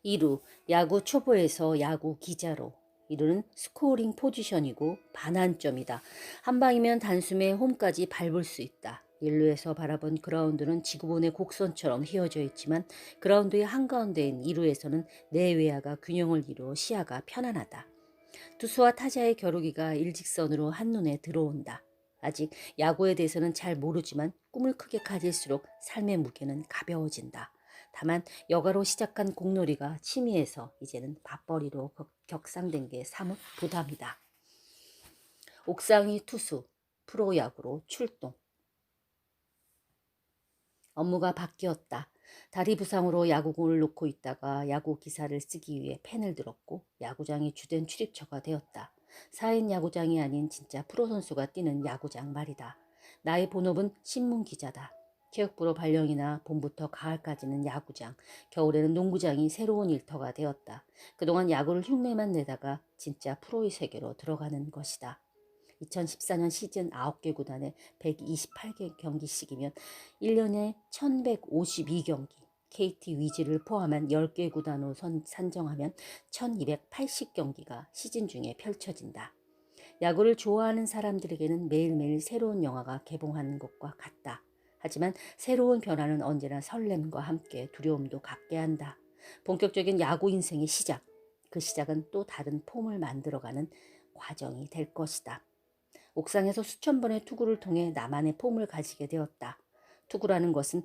2루, 야구 초보에서 야구 기자로. 2루는 스코어링 포지션이고 반환점이다. 한 방이면 단숨에 홈까지 밟을 수 있다. 1루에서 바라본 그라운드는 지구본의 곡선처럼 휘어져 있지만 그라운드의 한가운데인 2루에서는 내외야가 균형을 이루어 시야가 편안하다. 투수와 타자의 겨루기가 일직선으로 한눈에 들어온다. 아직 야구에 대해서는 잘 모르지만 꿈을 크게 가질수록 삶의 무게는 가벼워진다. 다만 여가로 시작한 공놀이가 취미에서 이제는 밥벌이로 격상된 게 사뭇 부담이다. 옥상이 투수, 프로야구로 출동. 업무가 바뀌었다. 다리 부상으로 야구공을 놓고 있다가 야구 기사를 쓰기 위해 펜을 들었고 야구장이 주된 출입처가 되었다. 4인 야구장이 아닌 진짜 프로 선수가 뛰는 야구장 말이다. 나의 본업은 신문 기자다. 체육부로 발령이나 봄부터 가을까지는 야구장, 겨울에는 농구장이 새로운 일터가 되었다. 그동안 야구를 흉내만 내다가 진짜 프로의 세계로 들어가는 것이다. 2014년 시즌 9개 구단의 128개 경기씩이면 1년에 1152경기, KT 위즈를 포함한 10개 구단으로 산정하면 1280경기가 시즌 중에 펼쳐진다. 야구를 좋아하는 사람들에게는 매일매일 새로운 영화가 개봉하는 것과 같다. 하지만 새로운 변화는 언제나 설렘과 함께 두려움도 갖게 한다. 본격적인 야구 인생의 시작, 그 시작은 또 다른 폼을 만들어가는 과정이 될 것이다. 옥상에서 수천 번의 투구를 통해 나만의 폼을 가지게 되었다. 투구라는 것은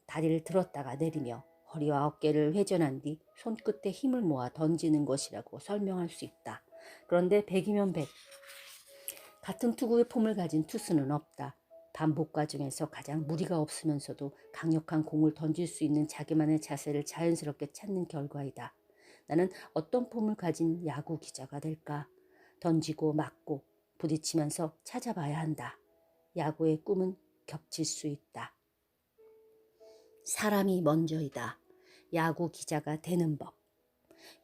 다리를 들었다가 내리며 허리와 어깨를 회전한 뒤 손끝에 힘을 모아 던지는 것이라고 설명할 수 있다. 그런데 100이면 100. 같은 투구의 폼을 가진 투수는 없다. 반복 과정에서 가장 무리가 없으면서도 강력한 공을 던질 수 있는 자기만의 자세를 자연스럽게 찾는 결과이다. 나는 어떤 폼을 가진 야구 기자가 될까? 던지고 맞고 부딪히면서 찾아봐야 한다. 야구의 꿈은 겹칠 수 있다. 사람이 먼저이다. 야구 기자가 되는 법.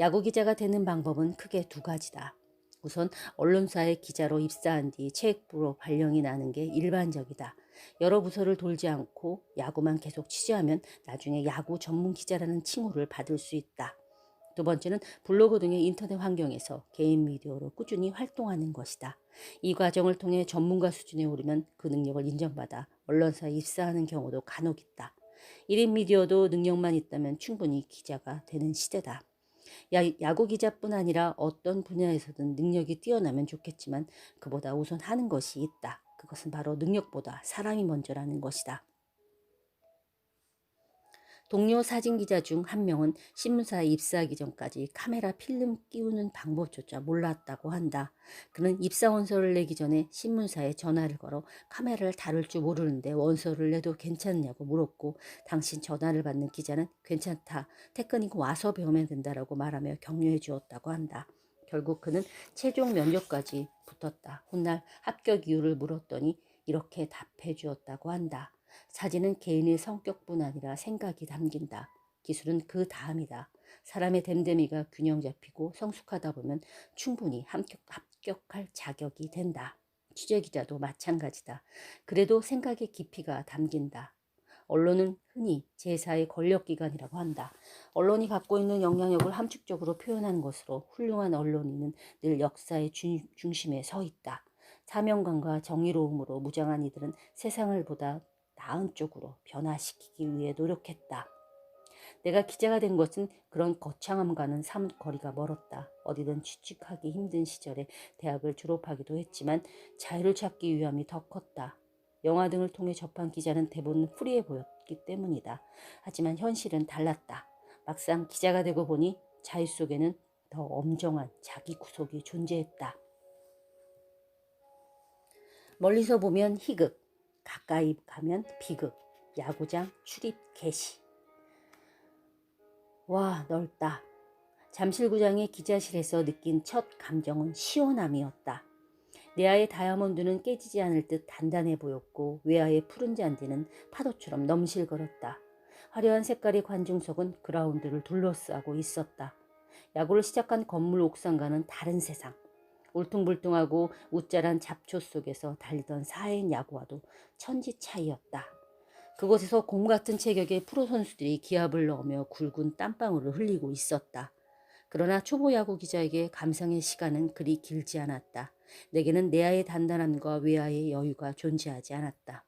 야구 기자가 되는 방법은 크게 두 가지다. 우선 언론사의 기자로 입사한 뒤 체육부로 발령이 나는 게 일반적이다. 여러 부서를 돌지 않고 야구만 계속 취재하면 나중에 야구 전문 기자라는 칭호를 받을 수 있다. 두 번째는 블로그 등의 인터넷 환경에서 개인 미디어로 꾸준히 활동하는 것이다. 이 과정을 통해 전문가 수준에 오르면 그 능력을 인정받아 언론사에 입사하는 경우도 간혹 있다. 1인 미디어도 능력만 있다면 충분히 기자가 되는 시대다. 야구 기자뿐 아니라 어떤 분야에서든 능력이 뛰어나면 좋겠지만 그보다 우선 하는 것이 있다. 그것은 바로 능력보다 사람이 먼저라는 것이다. 동료 사진기자 중 한 명은 신문사에 입사하기 전까지 카메라 필름 끼우는 방법조차 몰랐다고 한다. 그는 입사 원서를 내기 전에 신문사에 전화를 걸어 카메라를 다룰 줄 모르는데 원서를 내도 괜찮냐고 물었고 당신 전화를 받는 기자는 괜찮다. 테크닉 와서 배우면 된다라고 말하며 격려해 주었다고 한다. 결국 그는 최종 면접까지 붙었다. 훗날 합격 이유를 물었더니 이렇게 답해 주었다고 한다. 사진은 개인의 성격뿐 아니라 생각이 담긴다. 기술은 그 다음이다. 사람의 됨됨이가 균형 잡히고 성숙하다 보면 충분히 합격할 자격이 된다. 취재기자도 마찬가지다. 그래도 생각의 깊이가 담긴다. 언론은 흔히 제4의 권력기관이라고 한다. 언론이 갖고 있는 영향력을 함축적으로 표현하는 것으로 훌륭한 언론인은 늘 역사의 중심에 서 있다. 사명감과 정의로움으로 무장한 이들은 세상을 보다 나은 쪽으로 변화시키기 위해 노력했다. 내가 기자가 된 것은 그런 거창함과는 사뭇 거리가 멀었다. 어디든 취직하기 힘든 시절에 대학을 졸업하기도 했지만 자유를 찾기 위함이 더 컸다. 영화 등을 통해 접한 기자는 대부분 프리해 보였기 때문이다. 하지만 현실은 달랐다. 막상 기자가 되고 보니 자유 속에는 더 엄정한 자기 구속이 존재했다. 멀리서 보면 희극, 가까이 가면 비극, 야구장 출입 개시. 와, 넓다. 잠실구장의 기자실에서 느낀 첫 감정은 시원함이었다. 내야의 다이아몬드는 깨지지 않을 듯 단단해 보였고 외야의 푸른 잔디는 파도처럼 넘실거렸다. 화려한 색깔의 관중석은 그라운드를 둘러싸고 있었다. 야구를 시작한 건물 옥상과는 다른 세상. 울퉁불퉁하고 웃자란 잡초 속에서 달리던 4인 야구와도 천지 차이였다. 그곳에서 곰 같은 체격의 프로 선수들이 기합을 넣으며 굵은 땀방울을 흘리고 있었다. 그러나 초보 야구 기자에게 감상의 시간은 그리 길지 않았다. 내게는 내야의 단단함과 외야의 여유가 존재하지 않았다.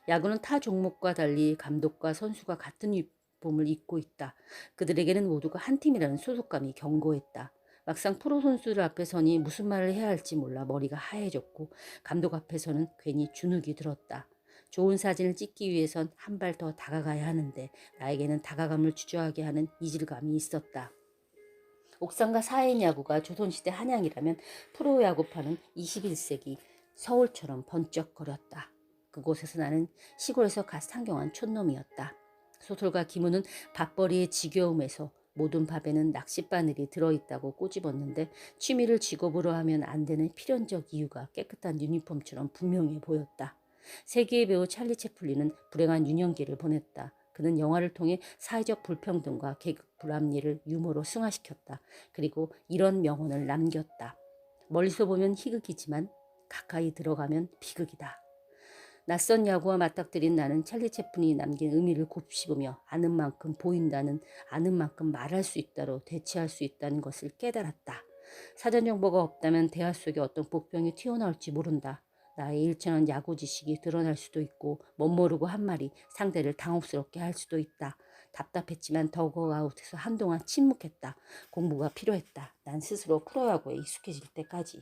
야구는 타 종목과 달리 감독과 선수가 같은 유니폼을 입고 있다. 그들에게는 모두가 한 팀이라는 소속감이 견고했다. 막상 프로 선수들 앞에 서니 무슨 말을 해야 할지 몰라 머리가 하얘졌고 감독 앞에서는 괜히 주눅이 들었다. 좋은 사진을 찍기 위해선 한 발 더 다가가야 하는데 나에게는 다가감을 주저하게 하는 이질감이 있었다. 옥상과 사인 야구가 조선시대 한양이라면 프로야구파는 21세기 서울처럼 번쩍거렸다. 그곳에서 나는 시골에서 갓 상경한 촌놈이었다. 소설가 김우는 밥벌이의 지겨움에서 모든 밥에는 낚싯바늘이 들어있다고 꼬집었는데 취미를 직업으로 하면 안 되는 필연적 이유가 깨끗한 유니폼처럼 분명해 보였다. 세계의 배우 찰리 채플린은 불행한 유년기를 보냈다. 그는 영화를 통해 사회적 불평등과 계급 불합리를 유머로 승화시켰다. 그리고 이런 명언을 남겼다. 멀리서 보면 희극이지만 가까이 들어가면 비극이다. 낯선 야구와 맞닥뜨린 나는 찰리 채플린이 남긴 의미를 곱씹으며 아는 만큼 보인다는 아는 만큼 말할 수 있다로 대체할 수 있다는 것을 깨달았다. 사전 정보가 없다면 대화 속에 어떤 복병이 튀어나올지 모른다. 나의 일천한 야구 지식이 드러날 수도 있고 멋모르고 한 말이 상대를 당혹스럽게 할 수도 있다. 답답했지만 더그아웃에서 한동안 침묵했다. 공부가 필요했다. 난 스스로 프로야구에 익숙해질 때까지.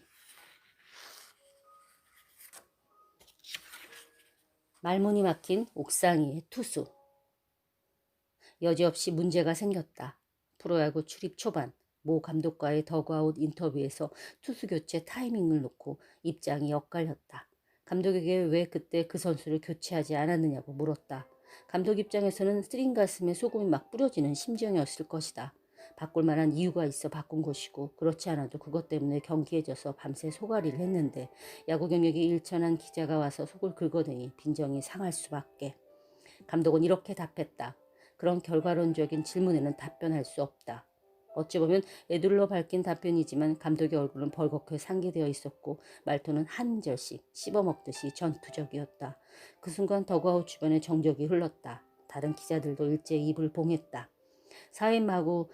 말문이 막힌 옥상 위의 투수. 여지없이 문제가 생겼다. 프로야구 출입 초반 모 감독과의 더그아웃 인터뷰에서 투수 교체 타이밍을 놓고 입장이 엇갈렸다. 감독에게 왜 그때 그 선수를 교체하지 않았느냐고 물었다. 감독 입장에서는 쓰린 가슴에 소금이 막 뿌려지는 심정이었을 것이다. 바꿀 만한 이유가 있어 바꾼 것이고 그렇지 않아도 그것 때문에 경기에 져서 밤새 소가리를 했는데 야구 경력이 일천한 기자가 와서 속을 긁어대니 빈정이 상할 수밖에. 감독은 이렇게 답했다. 그런 결과론적인 질문에는 답변할 수 없다. 어찌 보면 애둘러 밝힌 답변이지만 감독의 얼굴은 벌겋게 상기되어 있었고 말투는 한 절씩 씹어먹듯이 전투적이었다. 그 순간 더그아웃 주변에 정적이 흘렀다. 다른 기자들도 일제히 입을 봉했다. 4회 마구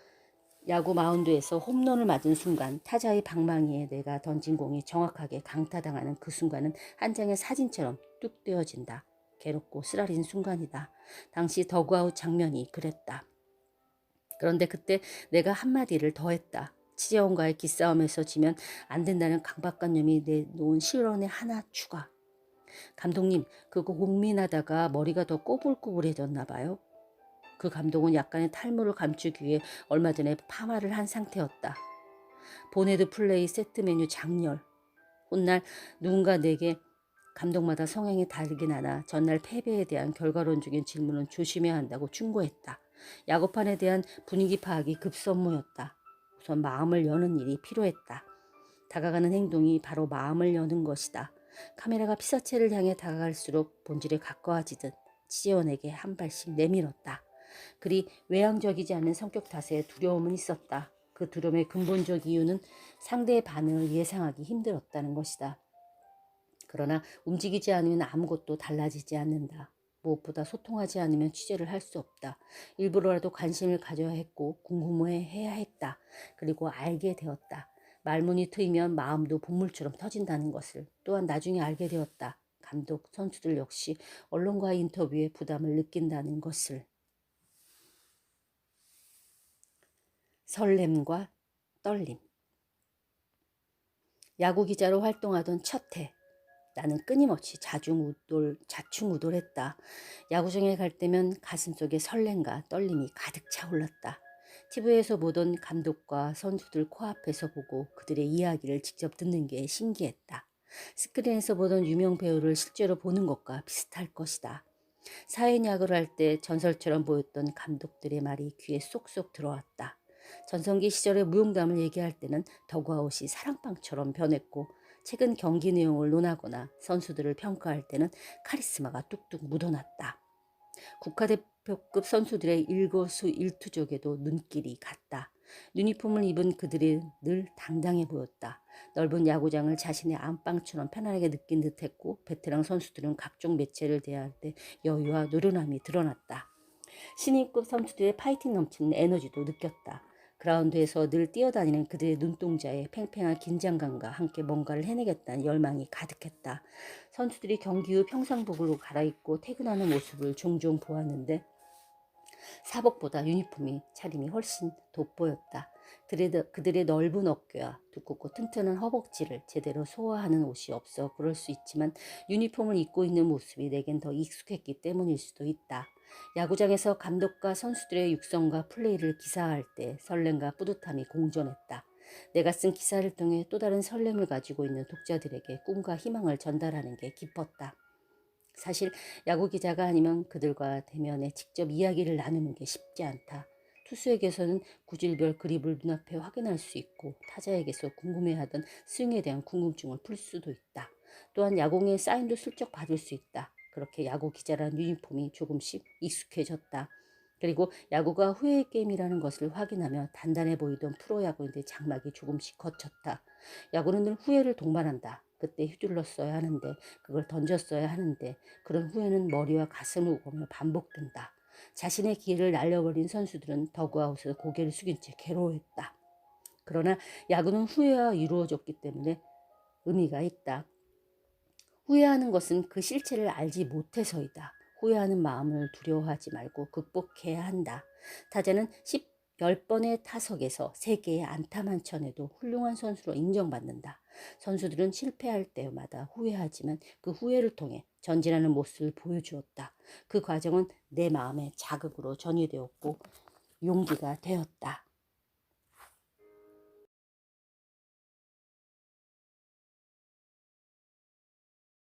야구 마운드에서 홈런을 맞은 순간 타자의 방망이에 내가 던진 공이 정확하게 강타당하는 그 순간은 한 장의 사진처럼 뚝 떼어진다. 괴롭고 쓰라린 순간이다. 당시 더그아웃 장면이 그랬다. 그런데 그때 내가 한마디를 더했다. 치재원과의 기싸움에서 지면 안 된다는 강박관념이 내놓은 실언의 하나 추가. 감독님, 그거 고민하다가 머리가 더 꼬불꼬불해졌나 봐요. 그 감독은 약간의 탈모를 감추기 위해 얼마 전에 파마를 한 상태였다. 보네드 플레이 세트 메뉴 장렬. 훗날 누군가 내게 감독마다 성향이 다르긴 하나 전날 패배에 대한 결과론적인 질문은 조심해야 한다고 충고했다. 야구판에 대한 분위기 파악이 급선무였다. 우선 마음을 여는 일이 필요했다. 다가가는 행동이 바로 마음을 여는 것이다. 카메라가 피사체를 향해 다가갈수록 본질에 가까워지듯 치재원에게 한 발씩 내밀었다. 그리 외향적이지 않은 성격 탓에 두려움은 있었다. 그 두려움의 근본적 이유는 상대의 반응을 예상하기 힘들었다는 것이다. 그러나 움직이지 않으면 아무것도 달라지지 않는다. 무엇보다 소통하지 않으면 취재를 할 수 없다. 일부러라도 관심을 가져야 했고 궁금해해야 했다. 그리고 알게 되었다. 말문이 트이면 마음도 본물처럼 터진다는 것을 또한 나중에 알게 되었다. 감독, 선수들 역시 언론과의 인터뷰에 부담을 느낀다는 것을. 설렘과 떨림. 야구 기자로 활동하던 첫 해. 나는 끊임없이 자충우돌했다. 야구장에 갈 때면 가슴속에 설렘과 떨림이 가득 차올랐다. TV에서 보던 감독과 선수들 코앞에서 보고 그들의 이야기를 직접 듣는 게 신기했다. 스크린에서 보던 유명 배우를 실제로 보는 것과 비슷할 것이다. 사인 야구를 할 때 전설처럼 보였던 감독들의 말이 귀에 쏙쏙 들어왔다. 전성기 시절의 무용담을 얘기할 때는 더그아웃이 사랑방처럼 변했고 최근 경기 내용을 논하거나 선수들을 평가할 때는 카리스마가 뚝뚝 묻어났다. 국가대표급 선수들의 일거수일투족에도 눈길이 갔다. 유니폼을 입은 그들이 늘 당당해 보였다. 넓은 야구장을 자신의 안방처럼 편안하게 느낀 듯했고 베테랑 선수들은 각종 매체를 대할 때 여유와 노련함이 드러났다. 신인급 선수들의 파이팅 넘치는 에너지도 느꼈다. 그라운드에서 늘 뛰어다니는 그들의 눈동자에 팽팽한 긴장감과 함께 뭔가를 해내겠다는 열망이 가득했다. 선수들이 경기 후 평상복으로 갈아입고 퇴근하는 모습을 종종 보았는데 사복보다 유니폼이 차림이 훨씬 돋보였다. 그들의 넓은 어깨와 두껍고 튼튼한 허벅지를 제대로 소화하는 옷이 없어 그럴 수 있지만 유니폼을 입고 있는 모습이 내겐 더 익숙했기 때문일 수도 있다. 야구장에서 감독과 선수들의 육성과 플레이를 기사할 때 설렘과 뿌듯함이 공존했다. 내가 쓴 기사를 통해 또 다른 설렘을 가지고 있는 독자들에게 꿈과 희망을 전달하는 게 기뻤다. 사실 야구 기자가 아니면 그들과 대면에 직접 이야기를 나누는 게 쉽지 않다. 투수에게서는 구질별 그립을 눈앞에 확인할 수 있고 타자에게서 궁금해하던 스윙에 대한 궁금증을 풀 수도 있다. 또한 야구의 사인도 슬쩍 받을 수 있다. 그렇게 야구 기자라는 유니폼이 조금씩 익숙해졌다. 그리고 야구가 후회의 게임이라는 것을 확인하며 단단해 보이던 프로야구인데 장막이 조금씩 걷혔다. 야구는 늘 후회를 동반한다. 그때 휘둘렀어야 하는데 그걸 던졌어야 하는데 그런 후회는 머리와 가슴을 오가며 반복된다. 자신의 기회를 날려버린 선수들은 더그아웃에서 고개를 숙인 채 괴로워했다. 그러나 야구는 후회와 이루어졌기 때문에 의미가 있다. 후회하는 것은 그 실체를 알지 못해서이다. 후회하는 마음을 두려워하지 말고 극복해야 한다. 타자는 10번의 타석에서 3개의 안타만 쳐내도 훌륭한 선수로 인정받는다. 선수들은 실패할 때마다 후회하지만 그 후회를 통해 전진하는 모습을 보여주었다. 그 과정은 내 마음의 자극으로 전이되었고 용기가 되었다.